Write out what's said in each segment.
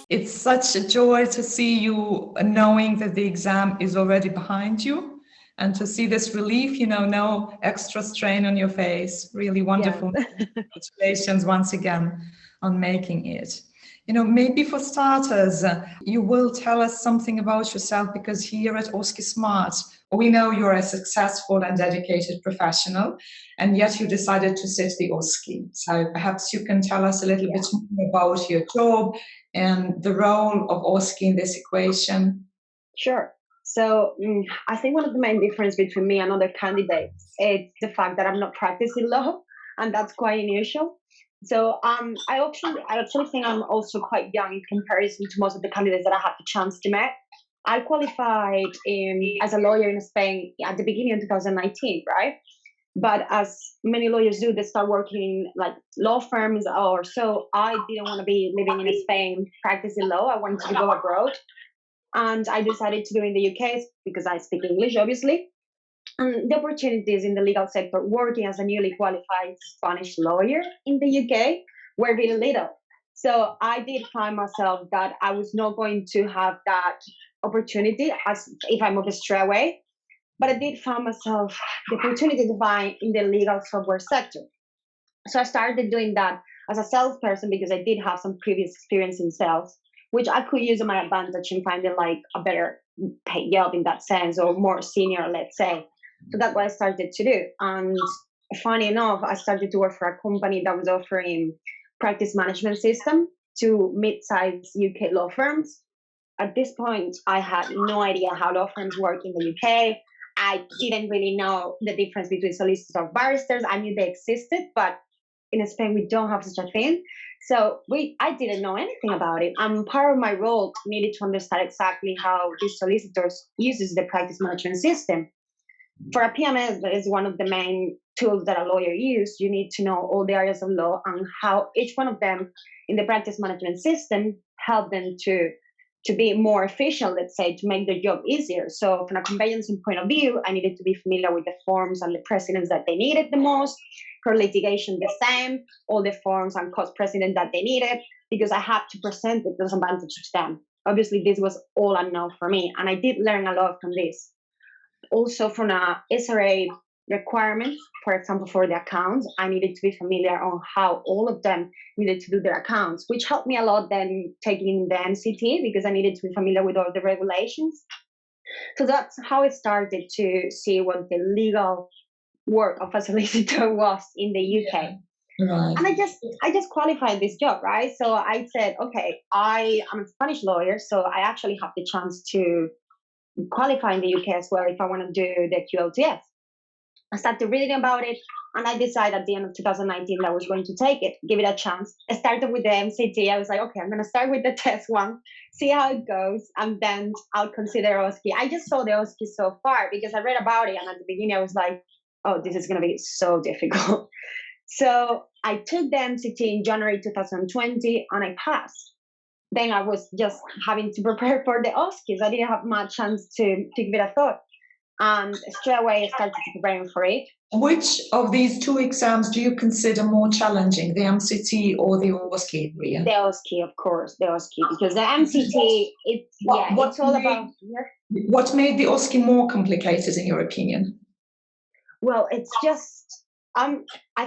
It's such a joy to see you knowing that the exam is already behind you and to see this relief, no extra strain on your face. Really wonderful. Yeah. Congratulations once again on making it. Maybe for starters, you will tell us something about yourself, because here at OSCEsmart, we know you're a successful and dedicated professional, and yet you decided to sit the OSCE. So perhaps you can tell us a little bit more about your job and the role of OSCE in this equation. Sure. So I think one of the main differences between me and other candidates is the fact that I'm not practicing law, and that's quite unusual. So I actually think I'm also quite young in comparison to most of the candidates that I had the chance to meet. I qualified as a lawyer in Spain at the beginning of 2019, right? But as many lawyers do, they start working in like law firms or so. I didn't want to be living in Spain practicing law. I wanted to go abroad. And I decided to do it in the UK because I speak English, obviously. And the opportunities in the legal sector working as a newly qualified Spanish lawyer in the UK were very little. So I did find myself that I was not going to have that opportunity as if I moved straight away. But I did find myself the opportunity to find in the legal software sector. So I started doing that as a salesperson because I did have some previous experience in sales, which I could use to my advantage in finding like a better paid job in that sense, or more senior, let's say. So that's what I started to do. And funny enough, I started to work for a company that was offering practice management system to mid-sized UK law firms. At this point, I had no idea how law firms work in the UK. I didn't really know the difference between solicitors or barristers. I knew they existed, but in Spain we don't have such a thing. So I didn't know anything about it. And part of my role needed to understand exactly how these solicitors uses the practice management system. For a PMS, that is one of the main tools that a lawyer uses. You need to know all the areas of law and how each one of them in the practice management system help them to be more efficient, let's say, to make their job easier. So from a conveyancing point of view, I needed to be familiar with the forms and the precedents that they needed the most. For litigation, the same, all the forms and cost precedent that they needed, because I had to present the disadvantage to them. Obviously, this was all unknown for me, and I did learn a lot from this. Also, from a SRA requirements, for example, for the accounts, I needed to be familiar on how all of them needed to do their accounts, which helped me a lot then taking the MCT, because I needed to be familiar with all the regulations. So that's how I started to see what the legal work of a solicitor was in the UK. Yeah. Right. And I just qualified this job, right? So I said, okay, I am a Spanish lawyer, so I actually have the chance to qualify in the UK as well if I want to do the QLTS. I started reading about it, and I decided at the end of 2019 that I was going to take it, give it a chance. I started with the MCT. I was like, okay, I'm going to start with the test one, see how it goes, and then I'll consider OSCE. I just saw the OSCE so far because I read about it, and at the beginning I was like, oh, this is going to be so difficult. So I took the MCT in January 2020, and I passed. Then I was just having to prepare for the OSCEs. I didn't have much chance to give it a thought. And straight away I started preparing for it. Which of these two exams do you consider more challenging, the MCT or the OSCE? The OSCE, of course, the OSCE, because the MCT, it's all about. What made the OSCE more complicated, in your opinion? Well, it's just, I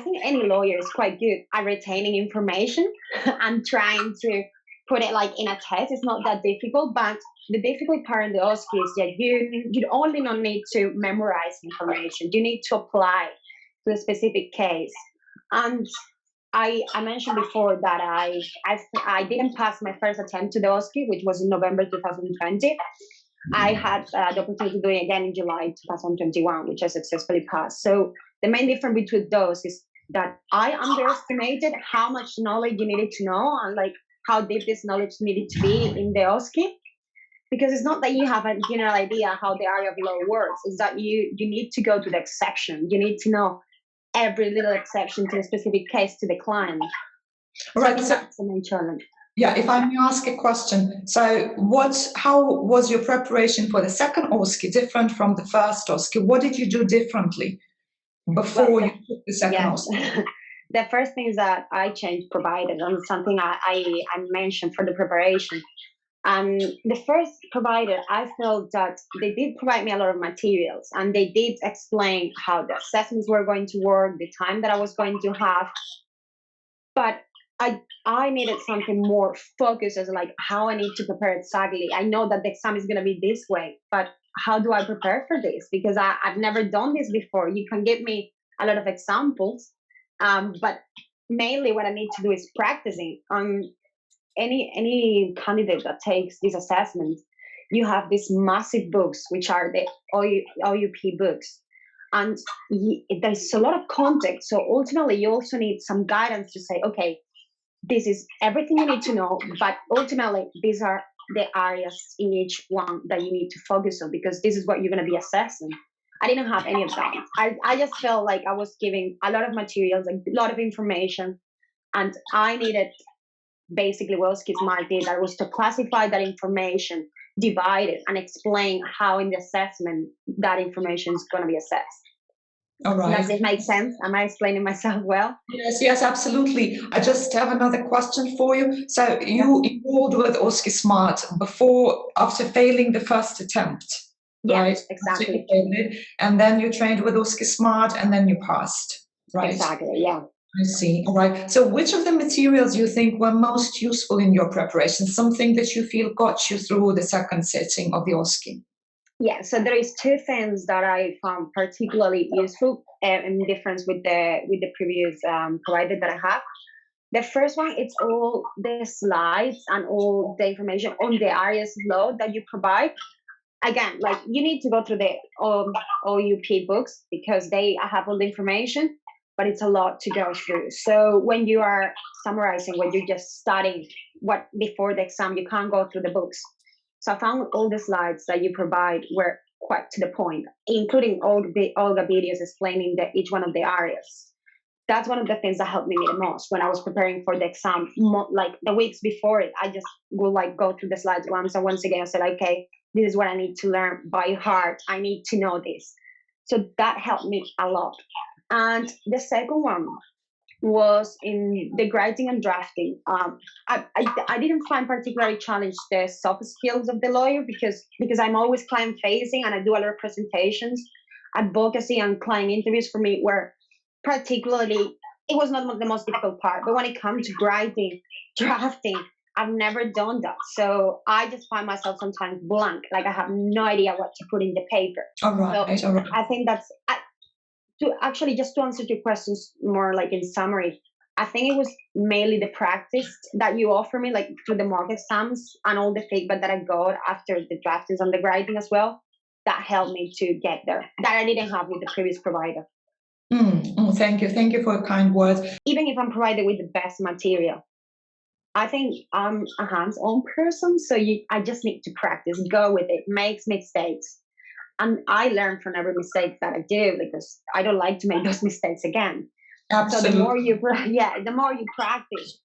think any lawyer is quite good at retaining information and trying to put it like in a test. It's not that difficult, but the difficult part in the OSCE is that you only don't need to memorize information. You need to apply to a specific case. And I mentioned before that I didn't pass my first attempt to the OSCE, which was in November 2020. I had the opportunity to do it again in July 2021, which I successfully passed. So the main difference between those is that I underestimated how much knowledge you needed to know and like how deep this knowledge needed to be in the OSCE. Because it's not that you have a general idea how the area of law works. It's that you need to go to the exception. You need to know every little exception to a specific case to the client. Right. So that's the main challenge. Yeah, if I may ask a question. So how was your preparation for the second OSCE different from the first OSCE? What did you do differently before you took the second OSCE? the first things that I changed provided, and something I mentioned for the preparation. The first provider, I felt that they did provide me a lot of materials, and they did explain how the assessments were going to work, the time that I was going to have. But I needed something more focused, as like how I need to prepare exactly. I know that the exam is going to be this way, but how do I prepare for this? Because I've never done this before. You can give me a lot of examples, but mainly what I need to do is practicing. Any candidate that takes this assessment, you have these massive books, which are the OUP books, and there's a lot of context. So ultimately, you also need some guidance to say, okay, this is everything you need to know, but ultimately, these are the areas in each one that you need to focus on, because this is what you're going to be assessing. I didn't have any of that. I just felt like I was giving a lot of materials, a lot of information, and I needed basically what OSCEsmart did, that was to classify that information, divide it, and explain how in the assessment that information is going to be assessed. All right. Does it make sense? Am I explaining myself well? Yes, absolutely. I just have another question for you. So you enrolled with OSCEsmart after failing the first attempt, Yeah, right? exactly. So you failed it, and then you trained with OSCEsmart, and then you passed, right? Exactly, yeah. I see. All right. So which of the materials you think were most useful in your preparation? Something that you feel got you through the second sitting of the OSCE? Yeah, so there is two things that I found particularly useful in difference with the previous provider that I have. The first one, it's all the slides and all the information on the areas of law that you provide. Again, like you need to go through the OUP books because they have all the information, but it's a lot to go through. So when you are summarizing, when you're just studying what before the exam, you can't go through the books. So I found all the slides that you provide were quite to the point, including all the Olga videos explaining each one of the areas. That's one of the things that helped me the most when I was preparing for the exam. Like the weeks before it, I just would like go through the slides once and once again. I said, okay, this is what I need to learn by heart. I need to know this. So that helped me a lot. And the second one was in the writing and drafting. I didn't find particularly challenged the soft skills of the lawyer because I'm always client facing and I do a lot of presentations. Advocacy and client interviews for me were particularly, it was not the most difficult part, but when it comes to writing, drafting, I've never done that. So I just find myself sometimes blank, like I have no idea what to put in the paper. All right. I think to actually just to answer your questions more like in summary, I think it was mainly the practice that you offer me, like through the mock exams and all the feedback that I got after the draftings and the writing as well, that helped me to get there, that I didn't have with the previous provider. Thank you for your kind words. Even if I'm provided with the best material, I think I'm a hands-on person, so I just need to practice, go with it, make mistakes. And I learn from every mistake that I do because I don't like to make those mistakes again. Absolutely. So the more you practice,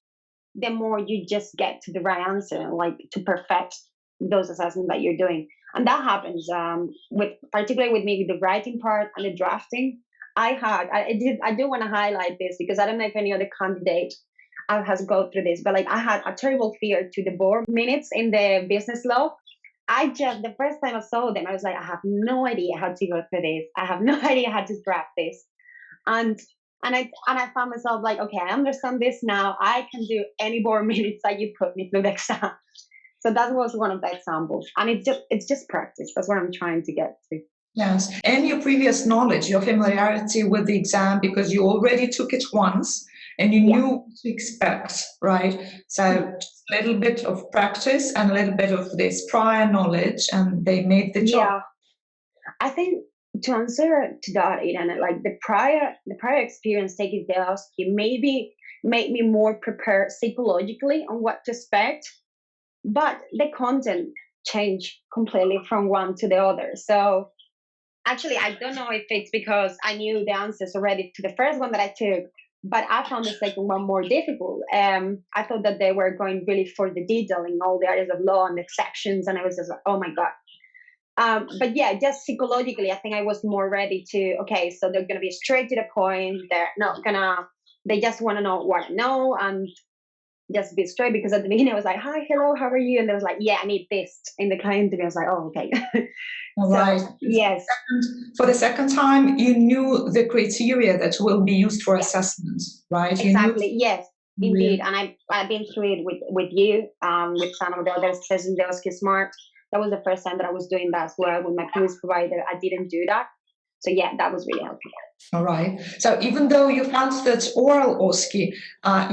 the more you just get to the right answer, like to perfect those assessments that you're doing. And that happens particularly with me with the writing part and the drafting. I do want to highlight this because I don't know if any other candidate has gone through this, but like I had a terrible fear to the board minutes in the business law. The first time I saw them, I was like, I have no idea how to go through this. I have no idea how to draft this. And I found myself like, okay, I understand this now. I can do any board minutes that you put me through the exam. So that was one of the examples. And it's just practice. That's what I'm trying to get to. Yes. And your previous knowledge, your familiarity with the exam, because you already took it once and you knew what to expect, right? So just a little bit of practice and a little bit of this prior knowledge, and they made the job. Yeah. I think to answer to that, Irene, like the prior experience taking the OSCE maybe made me more prepared psychologically on what to expect, but the content changed completely from one to the other. So actually, I don't know if it's because I knew the answers already to the first one that I took, but I found the second one more difficult. I thought that they were going really for the detail in all the areas of law and exceptions, and I was just like, oh my God. But yeah, just psychologically, I think I was more ready to, okay, so they're going to be straight to the point. They're not going to They just want to know what I know and just be straight, because at the beginning I was like, hi, hello, how are you? And they was like, yeah, I need this in the client interview. I was like, oh, okay. All So, right. yes. For the second time, you knew the criteria that will be used for assessment, right? Exactly. You Yes, knew. indeed. And I've been through it with you, with some of the other assessments in the OSCEsmart. That was the first time that I was doing that as well with my previous provider. I didn't do that. So yeah, that was really helpful. All right. So even though you found that oral OSCE,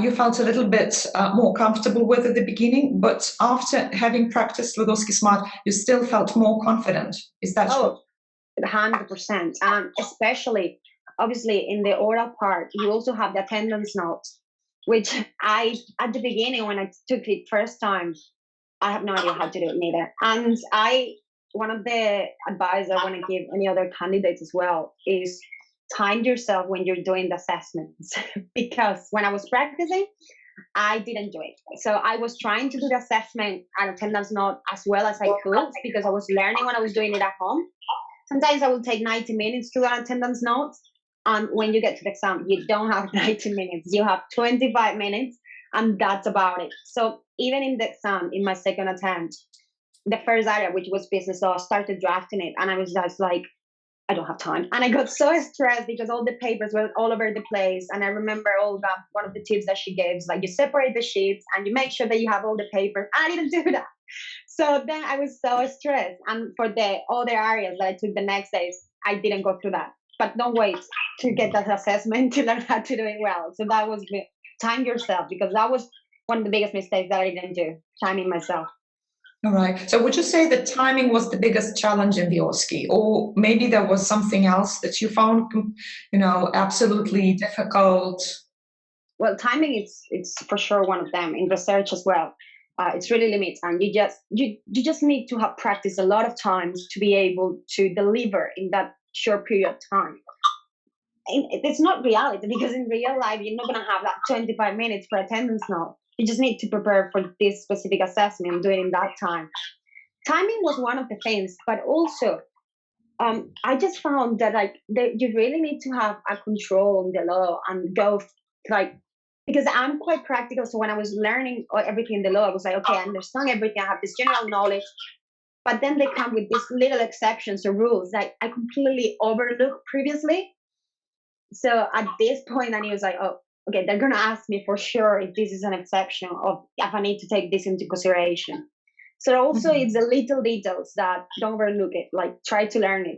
you felt a little bit more comfortable with at the beginning, but after having practiced with OSCEsmart, you still felt more confident. Is that what? 100%. Especially, obviously, in the oral part, you also have the attendance notes, which at the beginning, when I took it first time, I have no idea how to do it neither. And one of the advice I want to give any other candidates as well is time yourself when you're doing the assessments. Because when I was practicing, I didn't do it. So I was trying to do the assessment and attendance note as well as I could, because I was learning when I was doing it at home. Sometimes I will take 90 minutes to do an attendance note. And when you get to the exam, you don't have 90 minutes. You have 25 minutes, and that's about it. So even in the exam, in my second attempt, the first area, which was business law, I started drafting it, and I was just like, I don't have time. And I got so stressed because all the papers were all over the place. And I remember one of the tips that she gave is like, you separate the sheets and you make sure that you have all the papers. I didn't do that. So then I was so stressed. And for the other areas that I took the next days, I didn't go through that. But don't wait to get that assessment to learn how to do it well. So that was time yourself, because that was one of the biggest mistakes that I didn't do, timing myself. All right. So would you say that timing was the biggest challenge in the OSCE, or maybe there was something else that you found, absolutely difficult? Well, timing it's for sure one of them. In research as well, it's really limited, and you just need to have practiced a lot of times to be able to deliver in that short period of time. And it's not reality, because in real life you're not going to have that 25 minutes for attendance now. You just need to prepare for this specific assessment and do it in that time. Timing was one of the things, but also I just found that you really need to have a control on the law and go like, because I'm quite practical. So when I was learning everything in the law, I was like, okay, I understand everything. I have this general knowledge, but then they come with these little exceptions or rules that I completely overlooked previously. So at this point, I was like, oh, okay, they're gonna ask me for sure if this is an exception, or if I need to take this into consideration. So also it's the little details that don't overlook it. Like try to learn it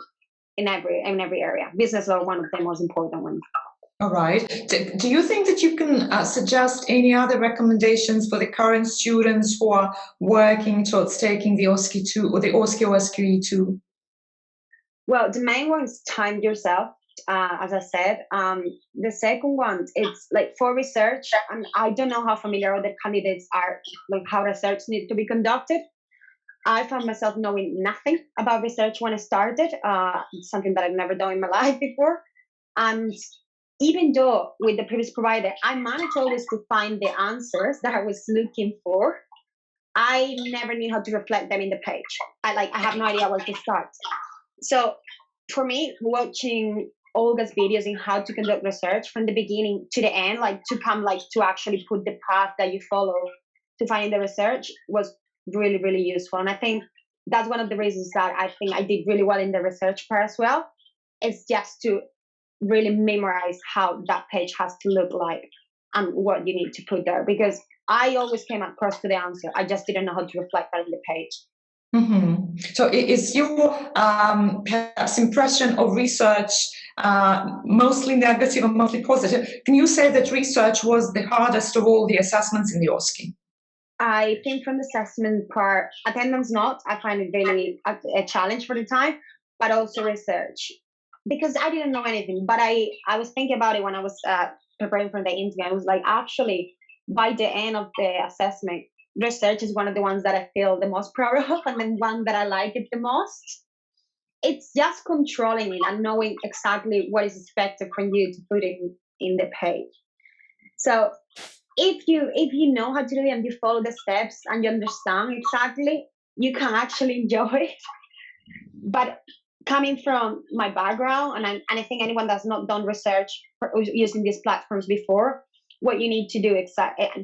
in every area. Business law, one of the most important ones. All right. Do you think that you can suggest any other recommendations for the current students who are working towards taking the OSCE2 or the OSCE or SQE2? Well, the main one is time yourself. As I said, the second one, it's like for research, and I don't know how familiar other candidates are, like how research needs to be conducted. I found myself knowing nothing about research when I started, something that I've never done in my life before. And even though with the previous provider, I managed always to find the answers that I was looking for, I never knew how to reflect them in the page. I have no idea where to start. So for me, watching Olga's videos in how to conduct research from the beginning to the end, to actually put the path that you follow to find the research, was really, really useful. And I think that's one of the reasons that I think I did really well in the research part as well. It's just to really memorize how that page has to look like and what you need to put there, because I always came across to the answer. I just didn't know how to reflect that in the page. Mm-hmm. So is your perhaps impression of research mostly negative or mostly positive? Can you say that research was the hardest of all the assessments in the OSCE? I think from the assessment part, attendance not, I find it really a challenge for the time, but also research, because I didn't know anything. But I was thinking about it when I was preparing for the interview. I was like, actually, by the end of the assessment, research is one of the ones that I feel the most proud of, and the one that I like it the most. It's just controlling it and knowing exactly what is expected from you to put it in the page. So if you know how to do it and you follow the steps and you understand exactly, you can actually enjoy it. But coming from my background, and I think anyone that's not done research using these platforms before, what you need to do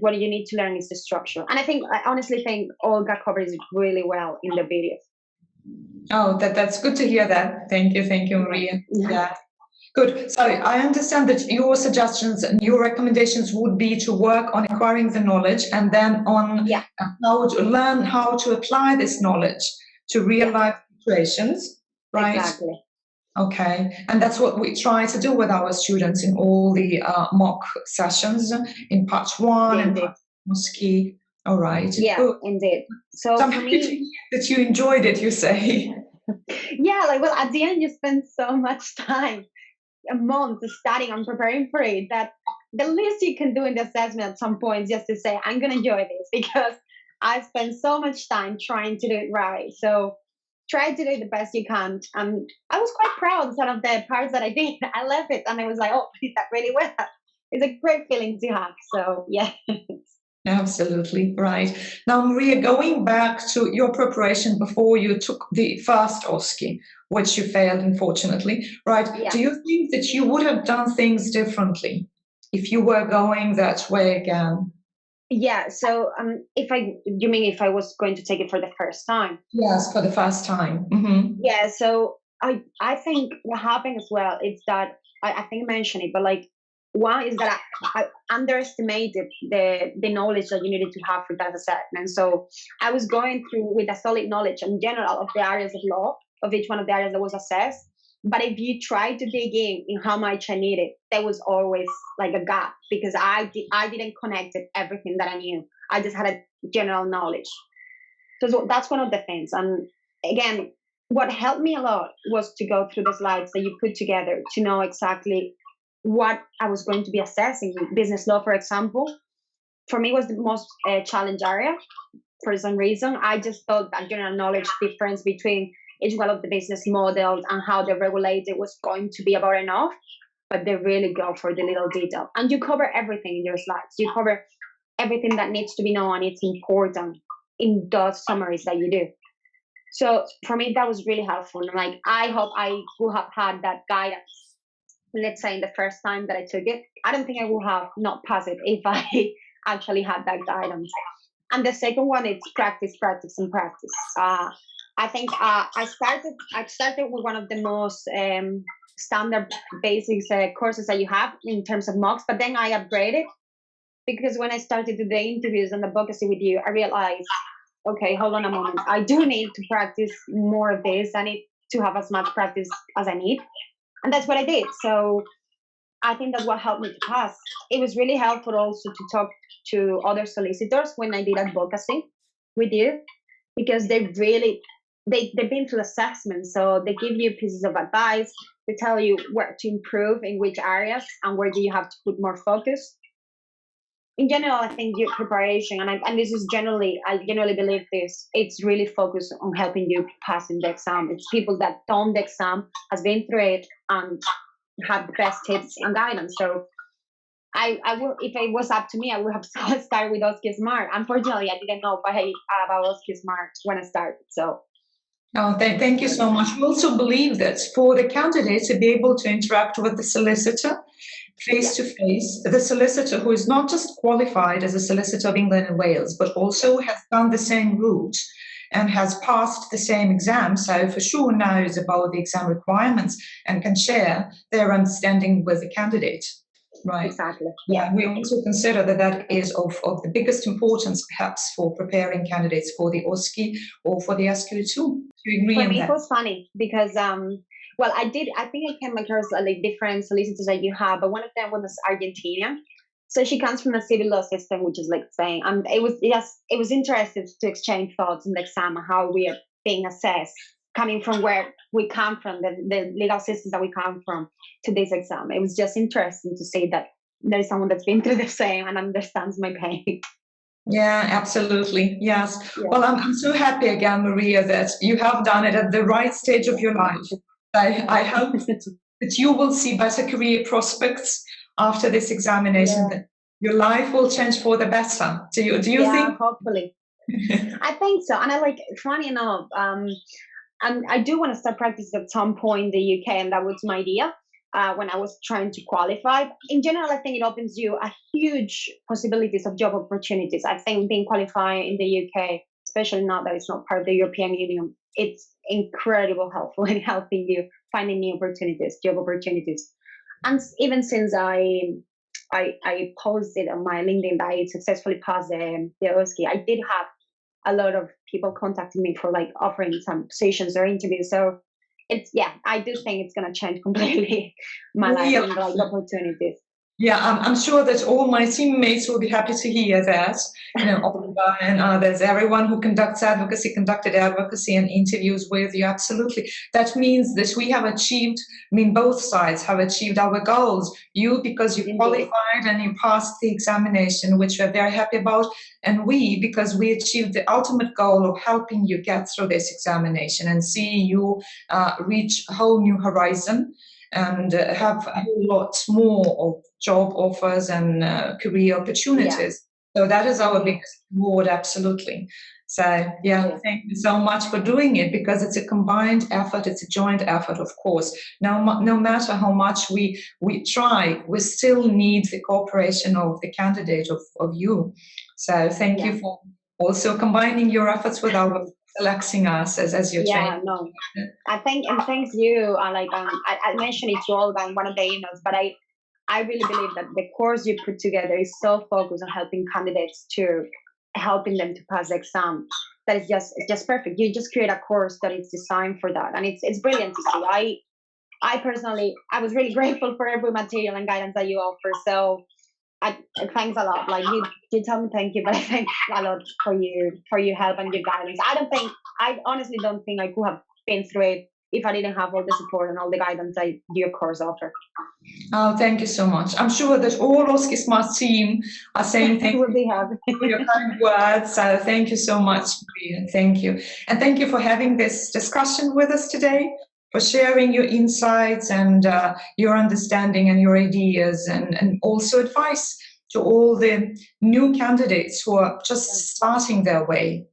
what you need to learn is the structure. And I honestly think Olga covers it really well in the video. Oh, that's good to hear that. Thank you, Maria. Yeah. Good. So I understand that your suggestions and your recommendations would be to work on acquiring the knowledge and then on how to learn how to apply this knowledge to real life situations, right? Exactly. Okay. And that's what we try to do with our students in all the mock sessions in part 1 and part OSCE. All right. Yeah, good. Indeed. So for me, that you enjoyed it, you say. Yeah, like, well, at the end you spend so much time, a month studying and preparing for it, that the least you can do in the assessment at some point is just to say, I'm going to enjoy this, because I spent so much time trying to do it right. So try to do the best you can. And I was quite proud of some of the parts that I did. I left it and I was like, oh, I did that really well. It's a great feeling to have. So yeah. Absolutely right. Now, Maria, going back to your preparation before you took the first OSCE, which you failed, unfortunately, right? Yeah. Do you think that you would have done things differently if you were going that way again? Yeah. So, you mean if I was going to take it for the first time? Yes, for the first time. Mm-hmm. Yeah. So I think what happened as well is that I think I mentioned it, but like, one is that I underestimated the knowledge that you needed to have for that assessment. So I was going through with a solid knowledge in general of the areas of law, of each one of the areas that was assessed. But if you try to dig in how much I needed, there was always like a gap, because I didn't connect everything that I knew. I just had a general knowledge. So that's one of the things. And again, what helped me a lot was to go through the slides that you put together to know exactly what I was going to be assessing. Business law, for example, for me was the most challenge area. For some reason, I just thought that general knowledge difference between each one of the business models and how they're regulated was going to be about enough, but they really go for the little detail. And you cover everything in your slides. You cover everything that needs to be known. It's important in those summaries that you do. So for me, that was really helpful. And like, I hope I would have had that guidance, let's say, in the first time that I took it. I don't think I would have not passed it if I actually had that guidance. And the second one is practice. I think I started with one of the most standard basics courses that you have in terms of mocks, but then I upgraded, because when I started to do the interviews and advocacy with you, I realized, okay, hold on a moment. I do need to practice more of this. I need to have as much practice as I need. And that's what I did. So I think that's what helped me to pass. It was really helpful also to talk to other solicitors when I did advocacy with you, because they've been through assessments. So they give you pieces of advice. They tell you where to improve in which areas and where do you have to put more focus. In general, I think your preparation, and this is I generally believe this, it's really focused on helping you pass in the exam. It's people that done the exam, has been through it, and have the best tips and guidance. So I will, if it was up to me, I would have started with OSCEsmart. Unfortunately, I didn't know about OSCEsmart when I started. So. Oh, thank you so much. We also believe that for the candidate to be able to interact with the solicitor face to face, the solicitor who is not just qualified as a solicitor of England and Wales, but also has done the same route and has passed the same exam, so for sure knows about the exam requirements and can share their understanding with the candidate. Right. Exactly. Yeah, we also consider that is of the biggest importance, perhaps, for preparing candidates for the OSCE or for the SQE2. Do you agree for on me, that? It was funny because, well, I think I came across like different solicitors that you have, but one of them was Argentinian. So she comes from a civil law system, which is like saying, and it was interesting to exchange thoughts in the exam and how we are being assessed, coming from where we come from, the legal systems that we come from to this exam. It was just interesting to see that there is someone that's been through the same and understands my pain. Yeah, absolutely. Yes. Yeah. Well, I'm so happy again, Maria, that you have done it at the right stage of your life. I hope that you will see better career prospects after this examination, that your life will change for the better. Do you think? Hopefully. I think so. And funny enough, And I do want to start practicing at some point in the UK, and that was my idea when I was trying to qualify. In general, I think it opens you a huge possibilities of job opportunities. I think being qualified in the UK, especially now that it's not part of the European Union, it's incredibly helpful in helping you finding new opportunities, job opportunities. And even since I posted on my LinkedIn that I successfully passed the OSCE, I did have a lot of people contacting me for like offering some positions or interviews. So it's, yeah, I do think it's going to change completely my life and like opportunities. Yeah, I'm sure that all my teammates will be happy to hear that. You know, Oliver and others, everyone who conducted advocacy and interviews with you, absolutely. That means that we have achieved, I mean, both sides have achieved our goals. You, because you qualified and you passed the examination, which we're very happy about, and we, because we achieved the ultimate goal of helping you get through this examination and see you reach a whole new horizon and have a whole lot more of job offers and career opportunities. So that is our biggest reward, absolutely. So yeah, thank you so much for doing it, because it's a combined effort, it's a joint effort, of course. No matter how much we try, we still need the cooperation of the candidate, of you. So thank you for also combining your efforts with our selecting us as your trainer. No, I think, and thanks you. I mentioned it to Olga in one of the emails, but I really believe that the course you put together is so focused on helping candidates to helping them to pass the exam that it's just perfect. You just create a course that is designed for that, and it's brilliant to see. I personally, I was really grateful for every material and guidance that you offer. So thanks a lot. Like you tell me thank you, but I thank a lot for your help and your guidance. I honestly don't think I could have been through it if I didn't have all the support and all the guidance that your course offer. Oh, thank you so much. I'm sure that all OSCEsmart team are saying thank you for your kind words. So thank you so much, Maria. Thank you. And thank you for having this discussion with us today, for sharing your insights and your understanding and your ideas, and also advice to all the new candidates who are just starting their way.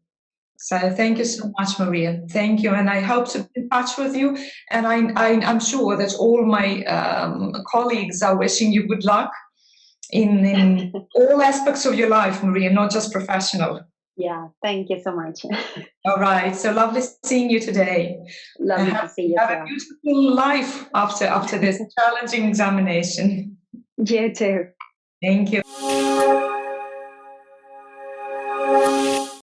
So thank you so much, Maria. Thank you. And I hope to be in touch with you. And I'm sure that all my colleagues are wishing you good luck in all aspects of your life, Maria, not just professional. Yeah, thank you so much. All right. So lovely seeing you today. Lovely to see you. Have a beautiful life after this challenging examination. You too. Thank you.